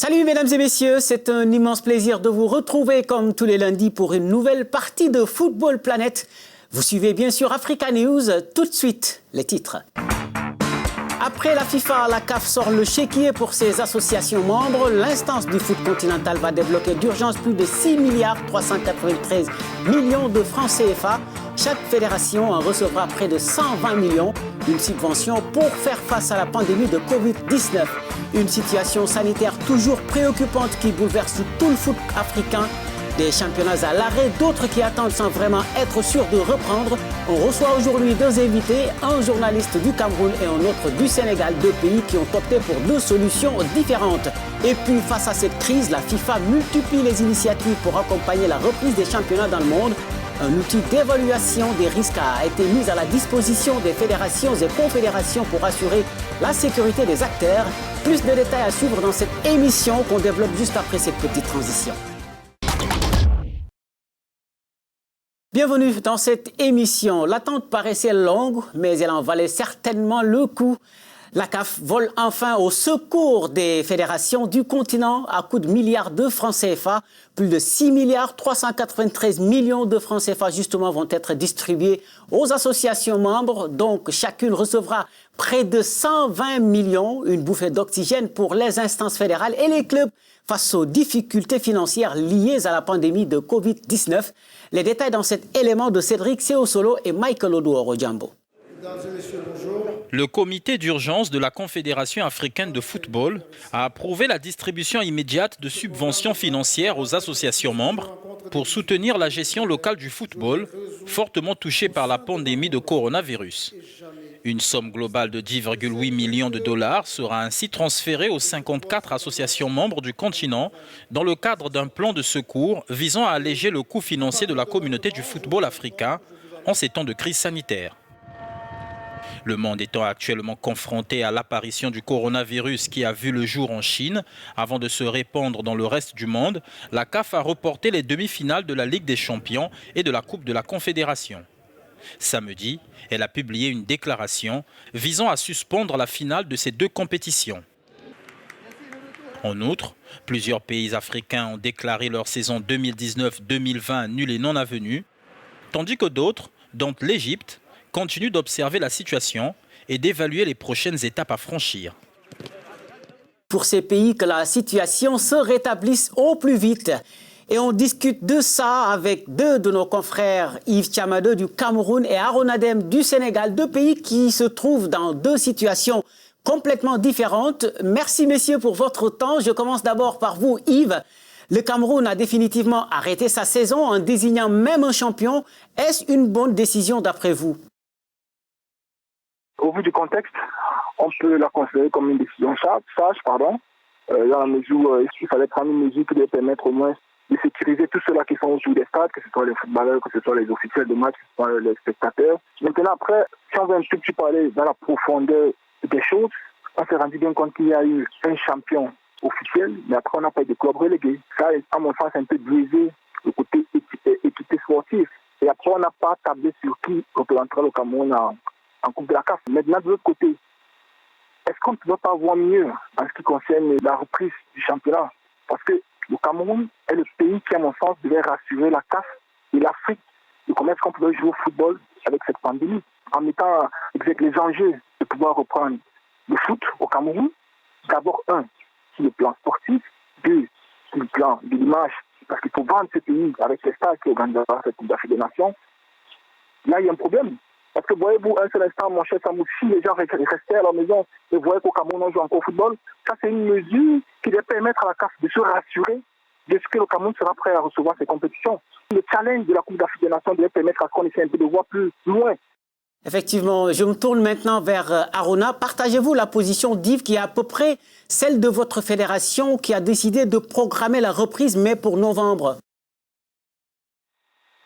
Salut mesdames et messieurs, c'est un immense plaisir de vous retrouver comme tous les lundis pour une nouvelle partie de Football Planet. Vous suivez bien sûr Africa News, tout de suite les titres. Après la FIFA, la CAF sort le chéquier pour ses associations membres. L'instance du foot continental va débloquer d'urgence plus de 6 milliards 393 millions de francs CFA. Chaque fédération en recevra près de 120 millions, une subvention pour faire face à la pandémie de Covid-19. Une situation sanitaire toujours préoccupante qui bouleverse tout le foot africain. Des championnats à l'arrêt, d'autres qui attendent sans vraiment être sûrs de reprendre. On reçoit aujourd'hui deux invités, un journaliste du Cameroun et un autre du Sénégal, deux pays qui ont opté pour deux solutions différentes. Et puis face à cette crise, la FIFA multiplie les initiatives pour accompagner la reprise des championnats dans le monde. Un outil d'évaluation des risques a été mis à la disposition des fédérations et confédérations pour assurer la sécurité des acteurs. Plus de détails à suivre dans cette émission qu'on développe juste après cette petite transition. Bienvenue dans cette émission. L'attente paraissait longue, mais elle en valait certainement le coup. La CAF vole enfin au secours des fédérations du continent à coups de milliards de francs CFA. Plus de 6 milliards 393 millions de francs CFA justement vont être distribués aux associations membres. Donc chacune recevra près de 120 millions, une bouffée d'oxygène pour les instances fédérales et les clubs face aux difficultés financières liées à la pandémie de Covid-19. Les détails dans cet élément de Cédric Seosolo et Michael Oduoro-Jambo. Le comité d'urgence de la Confédération africaine de football a approuvé la distribution immédiate de subventions financières aux associations membres pour soutenir la gestion locale du football, fortement touchée par la pandémie de coronavirus. Une somme globale de 10,8 millions de dollars sera ainsi transférée aux 54 associations membres du continent dans le cadre d'un plan de secours visant à alléger le coût financier de la communauté du football africain en ces temps de crise sanitaire. Le monde étant actuellement confronté à l'apparition du coronavirus qui a vu le jour en Chine avant de se répandre dans le reste du monde, la CAF a reporté les demi-finales de la Ligue des Champions et de la Coupe de la Confédération. Samedi, elle a publié une déclaration visant à suspendre la finale de ces deux compétitions. En outre, plusieurs pays africains ont déclaré leur saison 2019-2020 nulle et non avenue, tandis que d'autres, dont l'Égypte, continue d'observer la situation et d'évaluer les prochaines étapes à franchir. Pour ces pays, que la situation se rétablisse au plus vite. Et on discute de ça avec deux de nos confrères, Yves Tchamadeu du Cameroun et Aaron Adem du Sénégal, deux pays qui se trouvent dans deux situations complètement différentes. Merci messieurs pour votre temps. Je commence d'abord par vous Yves. Le Cameroun a définitivement arrêté sa saison en désignant même un champion. Est-ce une bonne décision d'après vous ? Au vu du contexte, on peut la considérer comme une décision sage, dans la mesure où il fallait prendre une mesure qui devait permettre au moins de sécuriser tous ceux-là qui sont autour des stades, que ce soit les footballeurs, que ce soit les officiels de match, que ce soit les spectateurs. Maintenant, après, si on veut un tout petit peu aller dans la profondeur des choses, on s'est rendu bien compte qu'il y a eu un champion officiel, mais après, on n'a pas eu de club relégué. Ça, à mon sens, c'est un peu biaisé le côté équité sportive. Et après, on n'a pas tablé sur qui représentera le Cameroun en Coupe de la CAF. Maintenant, de l'autre côté, est-ce qu'on ne peut pas voir mieux en ce qui concerne la reprise du championnat? Parce que le Cameroun est le pays qui, à mon sens, devait rassurer la CAF et l'Afrique de comment est-ce qu'on pouvait jouer au football avec cette pandémie, en mettant avec les enjeux de pouvoir reprendre le foot au Cameroun. D'abord, un, sur le plan sportif, deux, sur le plan de l'image, parce qu'il faut vendre ce pays avec les stars qui organisera cette Coupe d'Afrique des Nations. Là, il y a un problème. Parce que voyez-vous, un seul instant, mon cher Samou, si les gens restaient à la maison et voyaient qu'au Cameroun, on joue encore au football, ça c'est une mesure qui devait permettre à la CAF de se rassurer de ce que le Cameroun sera prêt à recevoir ces compétitions. Le challenge de la Coupe d'Afrique des Nations devait permettre à ce qu'on essaie un peu de voir plus loin. Effectivement, je me tourne maintenant vers Arona. Partagez-vous la position d'Yves qui est à peu près celle de votre fédération qui a décidé de programmer la reprise, mais pour novembre?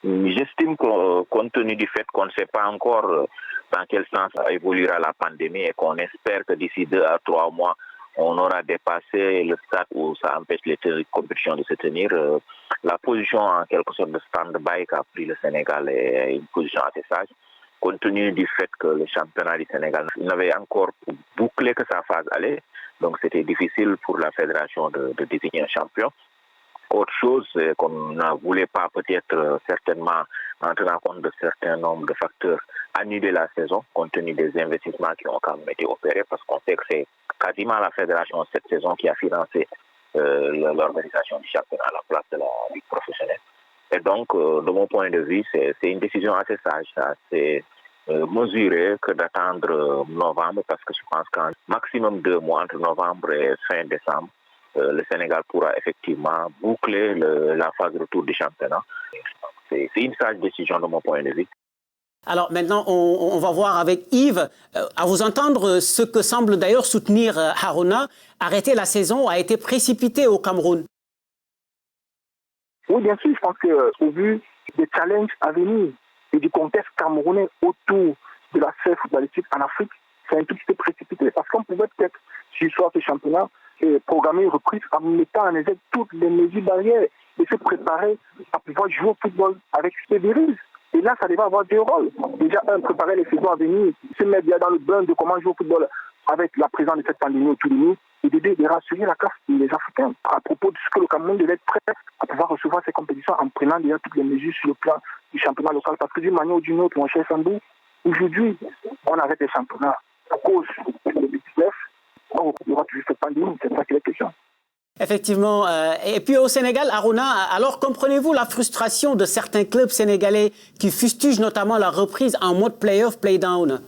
J'estime que, compte tenu du fait qu'on ne sait pas encore dans quel sens évoluera la pandémie et qu'on espère que d'ici 2 à 3 mois, on aura dépassé le stade où ça empêche les compétitions de se tenir. La position en quelque sorte de stand-by qu'a pris le Sénégal est une position assez sage, compte tenu du fait que le championnat du Sénégal n'avait encore bouclé que sa phase aller. Donc c'était difficile pour la fédération de désigner un champion. Autre chose, c'est qu'on ne voulait pas peut-être certainement, en tenant compte de certains nombres de facteurs, annuler la saison, compte tenu des investissements qui ont quand même été opérés, parce qu'on sait que c'est quasiment la fédération cette saison qui a financé l'organisation du championnat à la place de la ligue professionnelle. Et donc, de mon point de vue, c'est une décision assez sage, assez mesurée que d'attendre novembre, parce que je pense qu'en maximum 2 mois, entre novembre et fin décembre, le Sénégal pourra effectivement boucler la phase de retour du championnat. C'est une sage décision de mon point de vue. Alors maintenant, on va voir avec Yves. À vous entendre, ce que semble d'ailleurs soutenir Haruna, arrêter la saison a été précipité au Cameroun. Oui, bien sûr, je pense qu'au vu des challenges à venir et du contexte camerounais autour de la scène footballistique en Afrique, c'est un tout petit peu précipité parce qu'on pouvait peut-être, sur ce championnat, programmer une reprise en mettant en exergue toutes les mesures barrières et se préparer à pouvoir jouer au football avec ces virus. Et là, ça devait avoir 2 rôles. Déjà, préparer les saisons à venir, se mettre bien dans le bain de comment jouer au football avec la présence de cette pandémie autour de nous et de rassurer la classe des Africains à propos de ce que le Cameroun devait être prêt à pouvoir recevoir ces compétitions en prenant déjà toutes les mesures sur le plan du championnat local. Parce que d'une manière ou d'une autre, mon cher Sambou, aujourd'hui, on arrête les championnats à cause de Covid-19. On aura toujours cette pandémie, c'est ça qui est la question. Effectivement. Et puis au Sénégal, Haruna, alors comprenez-vous la frustration de certains clubs sénégalais qui fustigent notamment la reprise en mode play-off, play-down?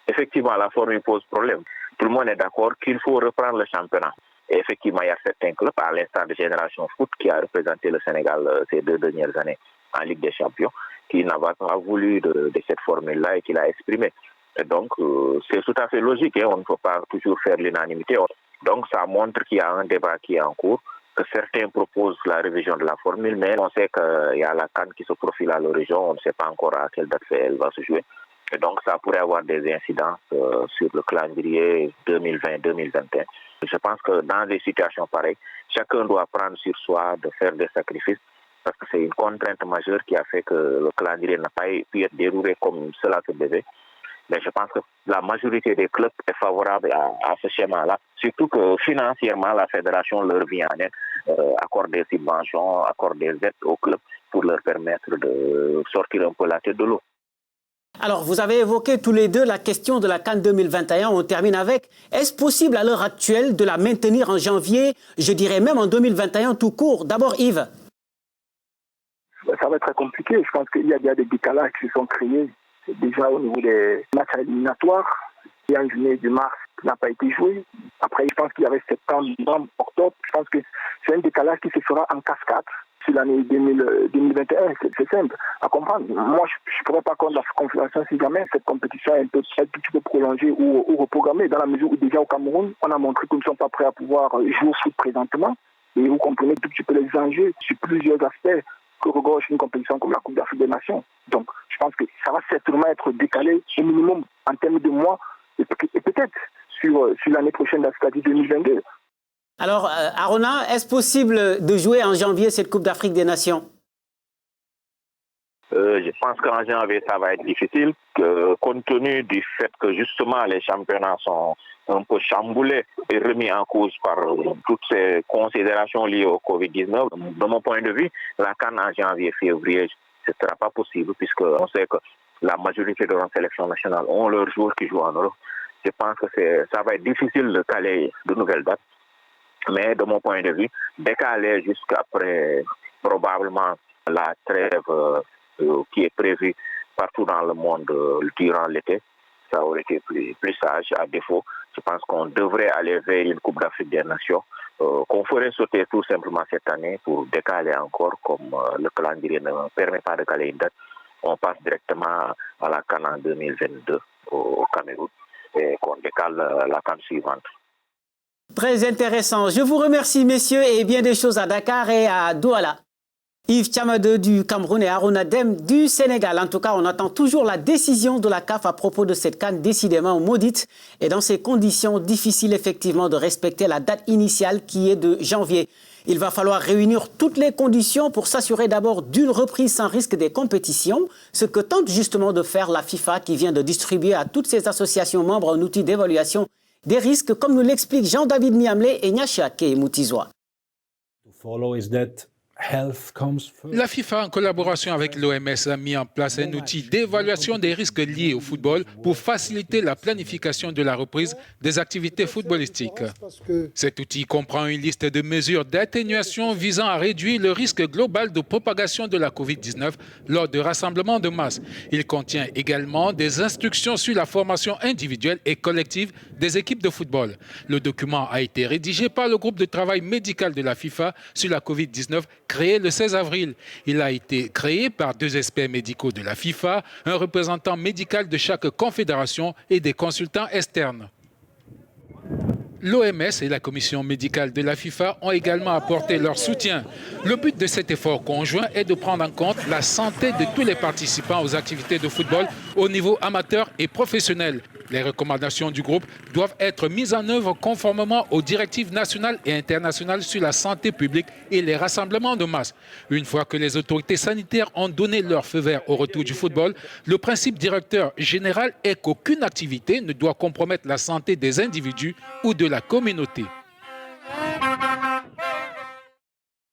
Effectivement, la formule pose problème. Tout le monde est d'accord qu'il faut reprendre le championnat. Et effectivement, il y a certains clubs, à l'instar de Génération Foot, qui a représenté le Sénégal ces 2 dernières années en Ligue des Champions, qui n'a pas voulu de cette formule-là et qui l'a exprimée. Et donc, c'est tout à fait logique. On ne peut pas toujours faire l'unanimité. Donc, ça montre qu'il y a un débat qui est en cours, que certains proposent la révision de la formule, mais on sait qu'il y a la CAN qui se profile à l'horizon. On ne sait pas encore à quelle date elle va se jouer. Et donc, ça pourrait avoir des incidences sur le calendrier 2020-2021. Je pense que dans des situations pareilles, chacun doit prendre sur soi de faire des sacrifices parce que c'est une contrainte majeure qui a fait que le calendrier n'a pas pu être déroulé comme cela se devait. Mais je pense que la majorité des clubs est favorable à ce schéma-là. Surtout que financièrement, la fédération leur vient en aide, accorde des subventions, accorde des aides aux clubs pour leur permettre de sortir un peu la tête de l'eau. Alors, vous avez évoqué tous les deux la question de la CAN 2021. On termine avec, est-ce possible à l'heure actuelle de la maintenir en janvier, je dirais même en 2021 tout court? D'abord, Yves. Ça va être très compliqué. Je pense qu'il y a déjà des décalages qui se sont créés. Déjà au niveau des matchs éliminatoires, il y a une journée de mars qui n'a pas été jouée. Après, je pense qu'il y avait septembre, novembre, octobre. Je pense que c'est un décalage qui se fera en cascade sur l'année 2021. C'est simple à comprendre. Moi, je ne pourrais pas contre la configuration si jamais cette compétition est un petit peu prolongée ou reprogrammée, dans la mesure où déjà au Cameroun, on a montré que nous ne sommes pas prêts à pouvoir jouer au foot présentement. Et vous comprenez tout petit peu les enjeux sur plusieurs aspects que regorge une compétition comme la Coupe d'Afrique des Nations. Donc, je pense que ça va certainement être décalé au minimum en termes de mois et peut-être sur l'année prochaine, c'est-à-dire 2022. Alors, Haruna, est-ce possible de jouer en janvier cette Coupe d'Afrique des Nations? Je pense qu'en janvier, ça va être difficile, compte tenu du fait que justement les championnats sont un peu chamboulés et remis en cause par toutes ces considérations liées au Covid-19. De mon point de vue, la CAN en janvier-février, ce ne sera pas possible puisqu'on sait que la majorité de nos sélections nationales ont leurs joueurs qui jouent en Europe. Je pense que ça va être difficile de caler de nouvelles dates. Mais de mon point de vue, décaler jusqu'après probablement la trêve qui est prévue partout dans le monde durant l'été, ça aurait été plus sage. À défaut, je pense qu'on devrait aller vers une Coupe d'Afrique des Nations qu'on ferait sauter tout simplement cette année pour décaler encore, comme le calendrier ne permet pas de caler une date. On passe directement à la CAN en 2022 au Cameroun et qu'on décale la CAN suivante. Très intéressant. Je vous remercie, messieurs, et bien des choses à Dakar et à Douala. Yves Tchamadeu du Cameroun et Haruna Dème du Sénégal. En tout cas, on attend toujours la décision de la CAF à propos de cette CAN décidément maudite. Et dans ces conditions, difficile effectivement de respecter la date initiale qui est de janvier. Il va falloir réunir toutes les conditions pour s'assurer d'abord d'une reprise sans risque des compétitions, ce que tente justement de faire la FIFA qui vient de distribuer à toutes ses associations membres un outil d'évaluation des risques comme nous l'expliquent Jean-David Miamlé et Nyashake Moutizoa. La FIFA, en collaboration avec l'OMS, a mis en place un outil d'évaluation des risques liés au football pour faciliter la planification de la reprise des activités footballistiques. Cet outil comprend une liste de mesures d'atténuation visant à réduire le risque global de propagation de la COVID-19 lors de rassemblements de masse. Il contient également des instructions sur la formation individuelle et collective des équipes de football. Le document a été rédigé par le groupe de travail médical de la FIFA sur la COVID-19 créé le 16 avril. Il a été créé par 2 experts médicaux de la FIFA, un représentant médical de chaque confédération et des consultants externes. L'OMS et la commission médicale de la FIFA ont également apporté leur soutien. Le but de cet effort conjoint est de prendre en compte la santé de tous les participants aux activités de football au niveau amateur et professionnel. Les recommandations du groupe doivent être mises en œuvre conformément aux directives nationales et internationales sur la santé publique et les rassemblements de masse. Une fois que les autorités sanitaires ont donné leur feu vert au retour du football, le principe directeur général est qu'aucune activité ne doit compromettre la santé des individus ou de la communauté.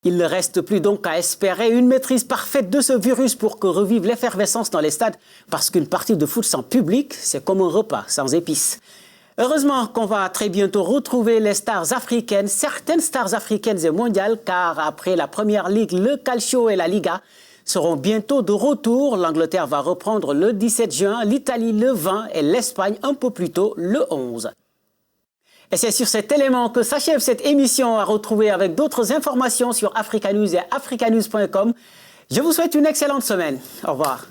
Il ne reste plus donc qu'à espérer une maîtrise parfaite de ce virus pour que revive l'effervescence dans les stades, parce qu'une partie de foot sans public, c'est comme un repas sans épices. Heureusement qu'on va très bientôt retrouver les stars africaines, certaines stars africaines et mondiales, car après la Première Ligue, le Calcio et la Liga seront bientôt de retour. L'Angleterre va reprendre le 17 juin, l'Italie le 20 et l'Espagne un peu plus tôt, le 11. Et c'est sur cet élément que s'achève cette émission à retrouver avec d'autres informations sur Africa News et africanews.com. Je vous souhaite une excellente semaine. Au revoir.